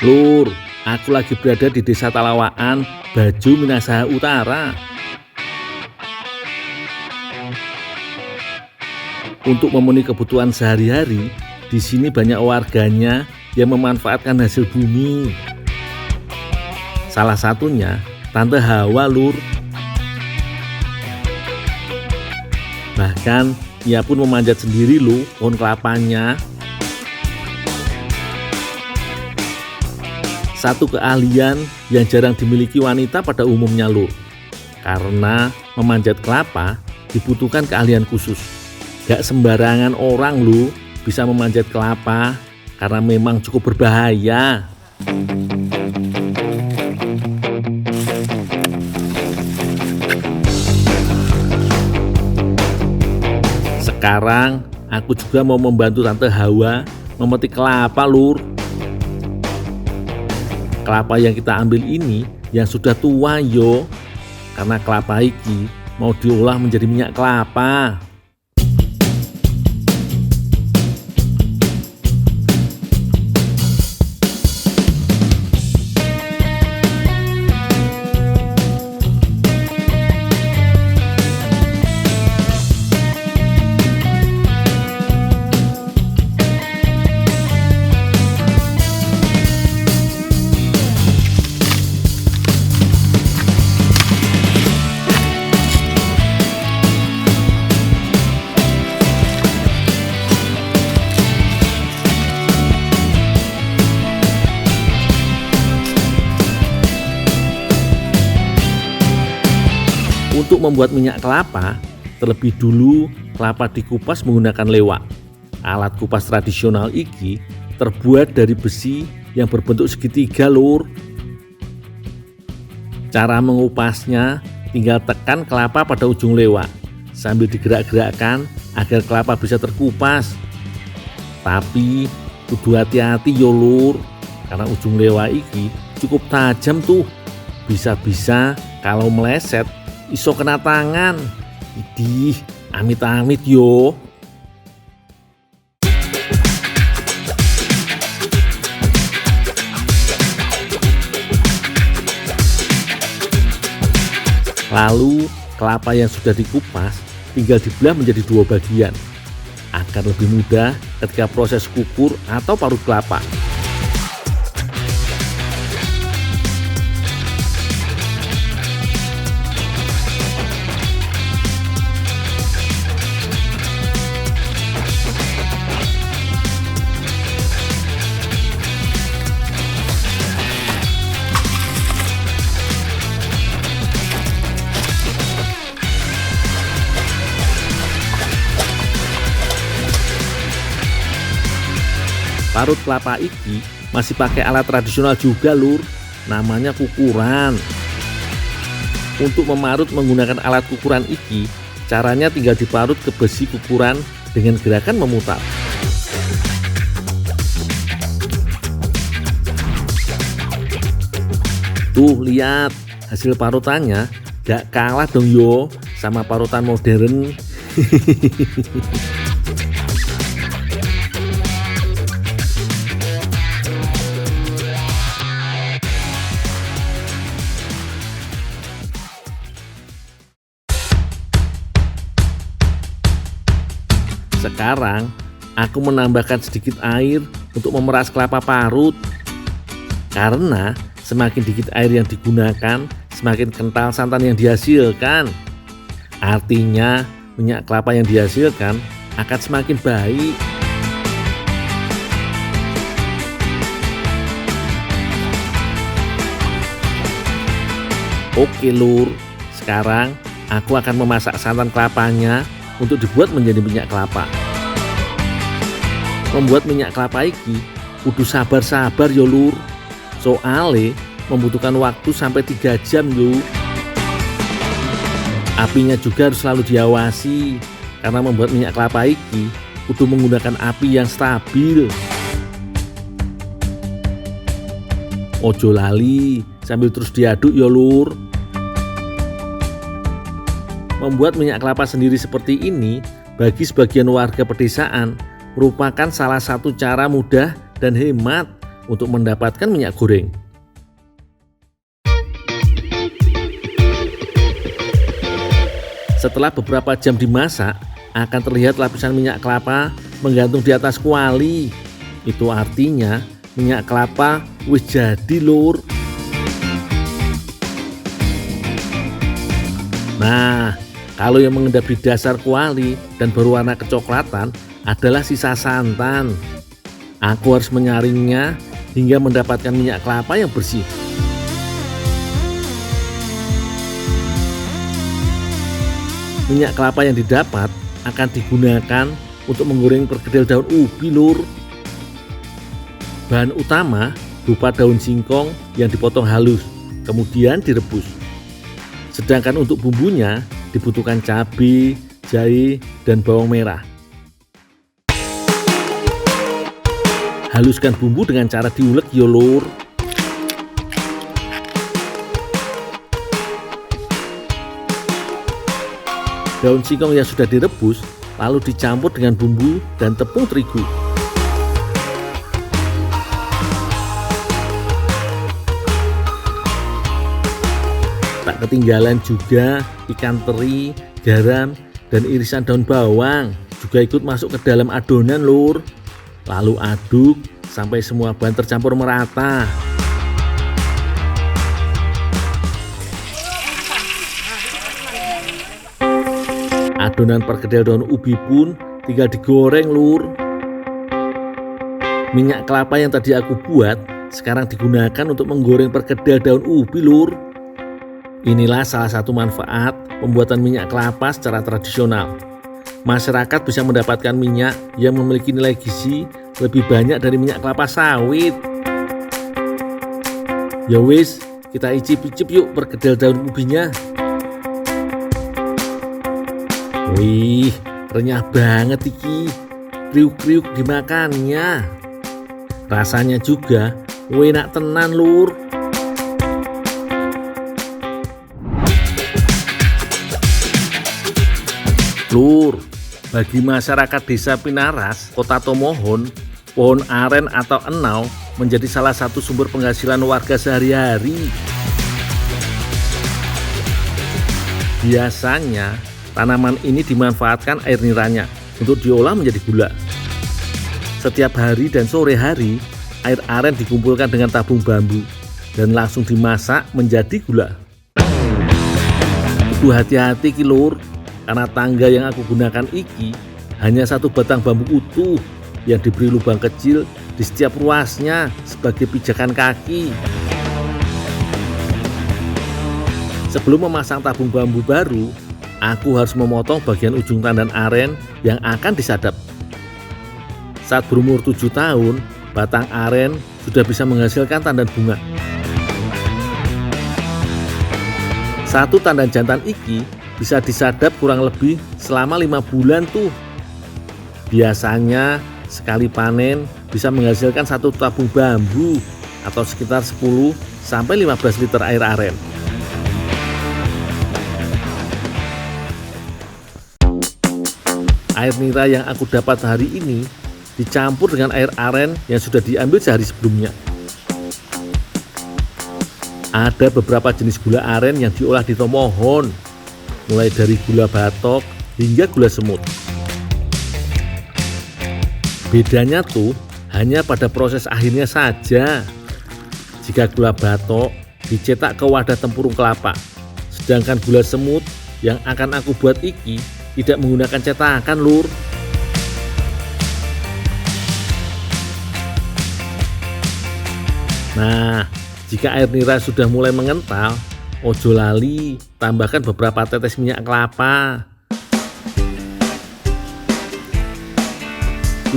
Lur, aku lagi berada di Desa Talawaan, Baju, Minahasa Utara. Untuk memenuhi kebutuhan sehari-hari, di sini banyak warganya yang memanfaatkan hasil bumi. Salah satunya Tante Hawa, Lur. Bahkan ia pun memanjat sendiri loh pohon kelapanya. Satu keahlian yang jarang dimiliki wanita pada umumnya loh. Karena memanjat kelapa dibutuhkan keahlian khusus. Gak sembarangan orang loh bisa memanjat kelapa karena memang cukup berbahaya. Sekarang aku juga mau membantu Tante Hawa memetik kelapa, Lur. Kelapa yang kita ambil ini yang sudah tua yo, karena kelapa iki mau diolah menjadi minyak kelapa. Untuk membuat minyak kelapa, terlebih dulu kelapa dikupas menggunakan lewak. Alat kupas tradisional iki terbuat dari besi yang berbentuk segitiga, Lur. Cara mengupasnya tinggal tekan kelapa pada ujung lewak sambil digerak-gerakkan agar kelapa bisa terkupas. Tapi kudu hati-hati yo, Lur, karena ujung lewak iki cukup tajam tuh. Bisa-bisa kalau meleset iso kena tangan. Idih, amit-amit yo. Lalu kelapa yang sudah dikupas tinggal dibelah menjadi dua bagian agar lebih mudah ketika proses kukur atau parut kelapa. Parut kelapa iki masih pakai alat tradisional juga, Lur, namanya kukuran. Untuk memarut menggunakan alat kukuran iki, caranya tinggal diparut ke besi kukuran dengan gerakan memutar. Tuh lihat, hasil parutannya gak kalah dong yo sama parutan modern. Sekarang aku menambahkan sedikit air untuk memeras kelapa parut. Karena semakin dikit air yang digunakan, semakin kental santan yang dihasilkan. Artinya minyak kelapa yang dihasilkan akan semakin baik. Oke, Lur, sekarang aku akan memasak santan kelapanya untuk dibuat menjadi minyak kelapa. Membuat minyak kelapa iki kudu sabar-sabar yo, Lur. Soale membutuhkan waktu sampai 3 jam yo. Apinya juga harus selalu diawasi karena membuat minyak kelapa iki kudu menggunakan api yang stabil. Ojo lali sambil terus diaduk yo, Lur. Membuat minyak kelapa sendiri seperti ini bagi sebagian warga pedesaan merupakan salah satu cara mudah dan hemat untuk mendapatkan minyak goreng. Setelah beberapa jam dimasak, akan terlihat lapisan minyak kelapa menggantung di atas kuali. Itu artinya minyak kelapa wis jadi lur. Nah, kalau yang mengendap di dasar kuali dan berwarna kecoklatan adalah sisa santan. Aku harus menyaringnya hingga mendapatkan minyak kelapa yang bersih. Minyak kelapa yang didapat akan digunakan untuk menggoreng perkedel daun ubi lur. Bahan utama berupa daun singkong yang dipotong halus, kemudian direbus. Sedangkan untuk bumbunya dibutuhkan cabai, jahe, dan bawang merah. Haluskan bumbu dengan cara diulek ya lur. Daun singkong yang sudah direbus lalu dicampur dengan bumbu dan tepung terigu. Tak ketinggalan juga ikan teri, garam, dan irisan daun bawang juga ikut masuk ke dalam adonan lur. Lalu aduk sampai semua bahan tercampur merata. Adonan perkedel daun ubi pun tinggal digoreng lur. Minyak kelapa yang tadi aku buat sekarang digunakan untuk menggoreng perkedel daun ubi lur. Inilah salah satu manfaat pembuatan minyak kelapa secara tradisional. Masyarakat bisa mendapatkan minyak yang memiliki nilai gizi lebih banyak dari minyak kelapa sawit. Ya wis, kita icip-icip yuk perkedel daun ubinya. Wih, renyah banget iki. Kriuk-kriuk dimakannya. Rasanya juga enak tenan lur. Lur, bagi masyarakat Desa Pinaras, Kota Tomohon, pohon aren atau enau menjadi salah satu sumber penghasilan warga sehari-hari. Biasanya, tanaman ini dimanfaatkan air niranya untuk diolah menjadi gula. Setiap hari dan sore hari, air aren dikumpulkan dengan tabung bambu dan langsung dimasak menjadi gula. Kudu hati-hati ki lur, karena tangga yang aku gunakan iki hanya satu batang bambu utuh yang diberi lubang kecil di setiap ruasnya sebagai pijakan kaki. Sebelum memasang tabung bambu baru, aku harus memotong bagian ujung tandan aren yang akan disadap. Saat berumur 7 tahun, batang aren sudah bisa menghasilkan tandan bunga. Satu tandan jantan iki bisa disadap kurang lebih selama 5 bulan tuh. Biasanya sekali panen bisa menghasilkan satu tabung bambu atau sekitar 10 sampai 15 liter air aren. Air nira yang aku dapat hari ini dicampur dengan air aren yang sudah diambil sehari sebelumnya. Ada beberapa jenis gula aren yang diolah di Tomohon, mulai dari gula batok hingga gula semut. Bedanya tuh hanya pada proses akhirnya saja. Jika gula batok dicetak ke wadah tempurung kelapa, sedangkan gula semut yang akan aku buat iki tidak menggunakan cetakan lur. Nah, jika air nira sudah mulai mengental, ojo lali tambahkan beberapa tetes minyak kelapa.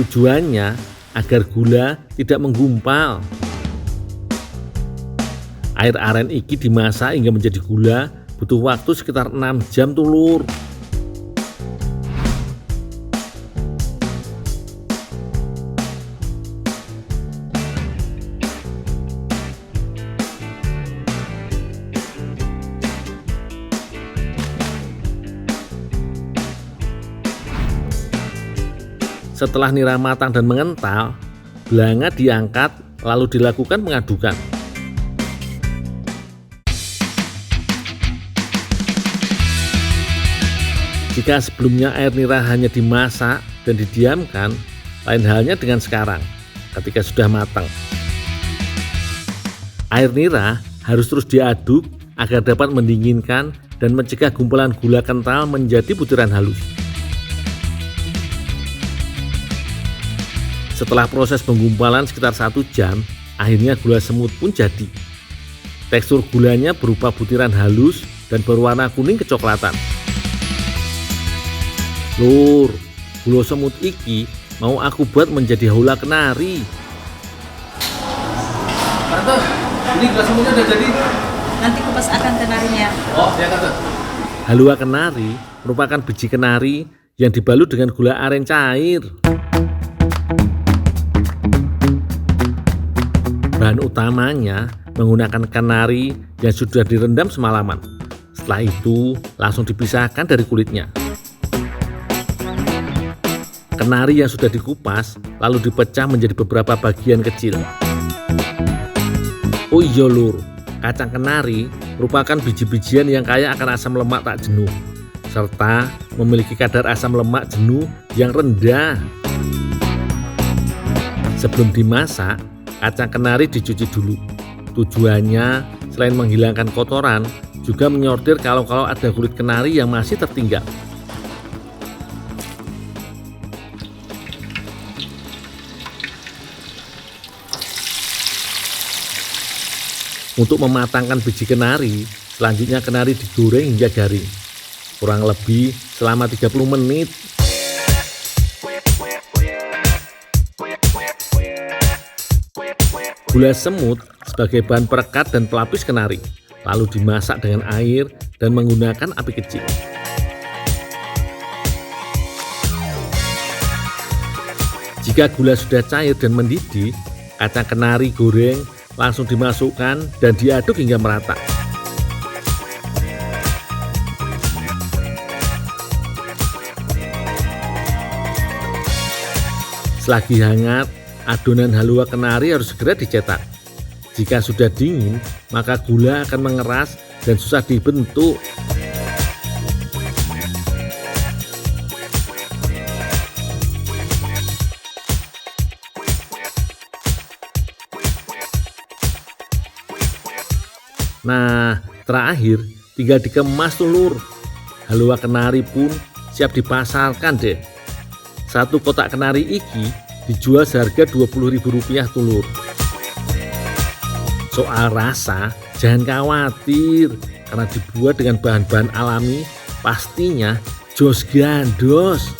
Tujuannya agar gula tidak menggumpal. Air aren iki dimasak hingga menjadi gula butuh waktu sekitar 6 jam tuh lur. Setelah nira matang dan mengental, belanga diangkat lalu dilakukan pengadukan. Jika sebelumnya air nira hanya dimasak dan didiamkan, lain halnya dengan sekarang ketika sudah matang. Air nira harus terus diaduk agar dapat mendinginkan dan mencegah gumpulan gula kental menjadi butiran halus. Setelah proses penggumpalan sekitar 1 jam, akhirnya gula semut pun jadi. Tekstur gulanya berupa butiran halus dan berwarna kuning kecoklatan. Lur, gula semut iki mau aku buat menjadi hula kenari. Tante, ini gula semutnya udah jadi. Nanti kupas akan kenarinya. Oh, ya Tante. Halua kenari merupakan biji kenari yang dibalut dengan gula aren cair. Bahan utamanya menggunakan kenari yang sudah direndam semalaman. Setelah itu langsung dipisahkan dari kulitnya. Kenari yang sudah dikupas lalu dipecah menjadi beberapa bagian kecil. Oh iya lur, kacang kenari merupakan biji-bijian yang kaya akan asam lemak tak jenuh, serta memiliki kadar asam lemak jenuh yang rendah. Sebelum dimasak, kacang kenari dicuci dulu. Tujuannya selain menghilangkan kotoran, juga menyortir kalau ada kulit kenari yang masih tertinggal. Untuk mematangkan biji kenari, selanjutnya kenari digoreng hingga garing, kurang lebih selama 30 menit. Gula semut sebagai bahan perekat dan pelapis kenari, lalu dimasak dengan air dan menggunakan api kecil. Jika gula sudah cair dan mendidih, kacang kenari goreng langsung dimasukkan dan diaduk hingga merata. Selagi hangat, adonan halua kenari harus segera dicetak. Jika sudah dingin, maka gula akan mengeras dan susah dibentuk. Nah, terakhir tinggal dikemas tuh lur. Halua kenari pun siap dipasarkan deh. Satu kotak kenari iki dijual seharga Rp20.000 tuh lur. Soal rasa, jangan khawatir karena dibuat dengan bahan-bahan alami, pastinya jos gandos.